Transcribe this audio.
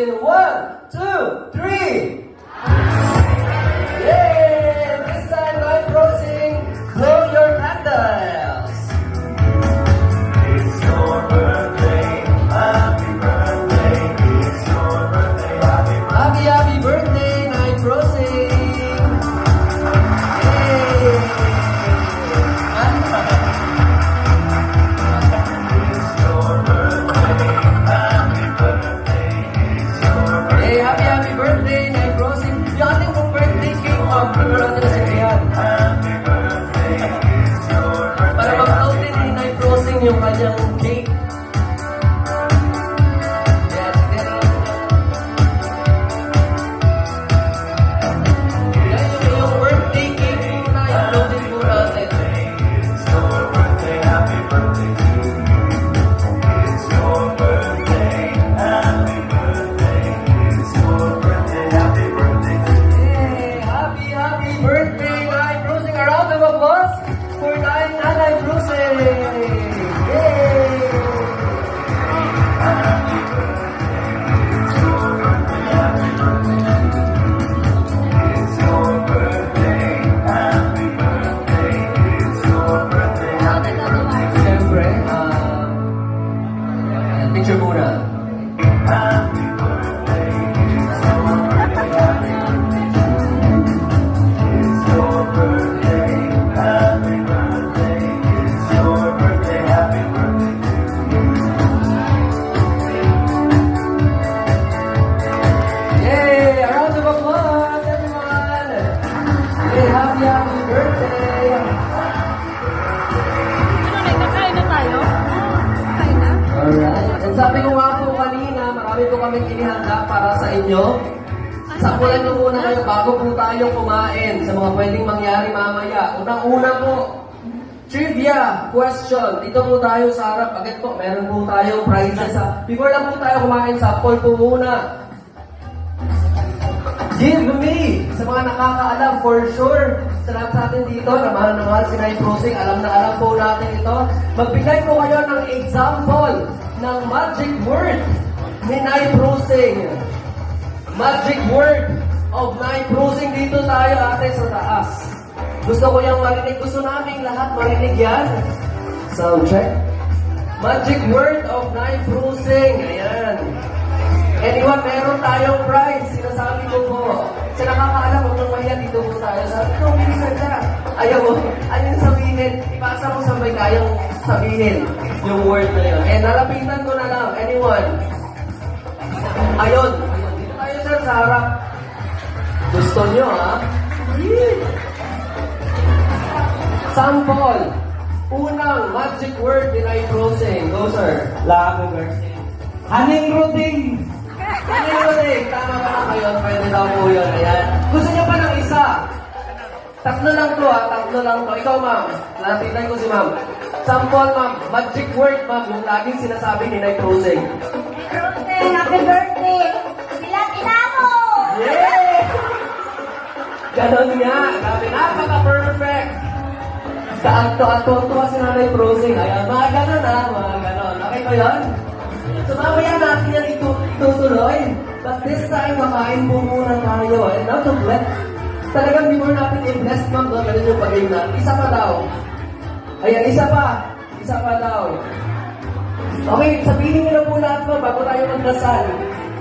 in 1, 2, 3. Yay! This time, live crossing. Blow your candles. It's your birthday, happy birthday. It's your birthday, happy birthday. Happy, happy birthday, live crossing. Yay! It's your birthday, happy birthday. It's your birthday, Hey, happy, happy birthday, live crossing. Yung ating pong birthday cake, prepare natin sa kaya. happy birthday. It's your birthday. Para mag-out din ni live crossing yung kanyang cake. Yes, yan yung birthday cake muna, i-upload din po natin. It's your birthday, happy birthday to you. It's your birthday, happy birthday. It's your birthday, happy birthday to you. Hey, happy, happy birthday, live crossing. A round of applause for Daing na live crossing. Yay! Happy birthday, it's your birthday, happy birthday to you. It's your birthday, happy birthday. It's your birthday, happy birthday to you. Siyempre, picture muna. Happy birthday, it's your birthday, happy birthday to you. It's your birthday, happy birthday. It's your birthday, happy birthday to you. Yay! A round of applause, everyone! Hey, happy, happy birthday! Kakain na tayo? Kakain na? Alright. And sabi ko nga po kanina, marami po kaming inihanda para sa inyo. Sakulan nyo muna kayo bago po tayo kumain sa mga pwedeng mangyari mamaya. Unang-una po, trivia question. Dito po tayo sa harap. Agad po, meron po tayong prizes. Before lang po tayo kumain, sample po muna. Give me! Sa mga nakakaalam, for sure, sa lahat sa atin dito, na mahal si Night Crossing, alam na alam po natin ito. Magbigay po kayo ng example ng magic word ni Night Crossing. Magic word of Night Crossing. Dito tayo ate sa taas. Gusto ko yung marinig. Gusto namin lahat marinig yan. Sound check. Magic word of Night Crossing. Ayan. Anyone, meron tayong prize. Sinasabi ko po. Sa nakakaalam, huwag nang mahiya, dito po tayo. Sabi ko, bilisan ka. Ayaw mo. Ayun sabihin. Ipasa mo sa may kayang sabihin yung word na yun. And nalapitan ko na lang. Anyone? Ayun. Dito tayo sir sa harap. Gusto nyo, ha? Sample. Unang magic word in Night Crossing. Go, sir. Lago birthday. Haning routine. Ano yun? Tama ka na kayo. Pwede daw po yun. Ayan. Gusto niyo pa ng isa? Tatlo lang to ha. Tatlo lang to. Ikaw ma'am. Lapitan ko si ma'am. Sample ma'am. Magic word ma'am. Yung laging sinasabi ni Night Crossing. Birthday! Happy birthday! Sila tinamo! Yay! Ganon nga. Grabe. Napaka-perfect. Kaanto-anto si Nanay Crossing. Ayan. Mga ganon ha. Mga ganon. Okay ba yun? So mamaya natin yan itutuloy. But this time, makain po muna tayo. And not to bless. Talagang before natin i-bless, ma'am, no? Ganun yung pag-game natin. Isa pa daw. Ayan, isa pa. Isa pa daw. Okay, sabihin niyo na po lahat, ma'am, bago tayo magdasal.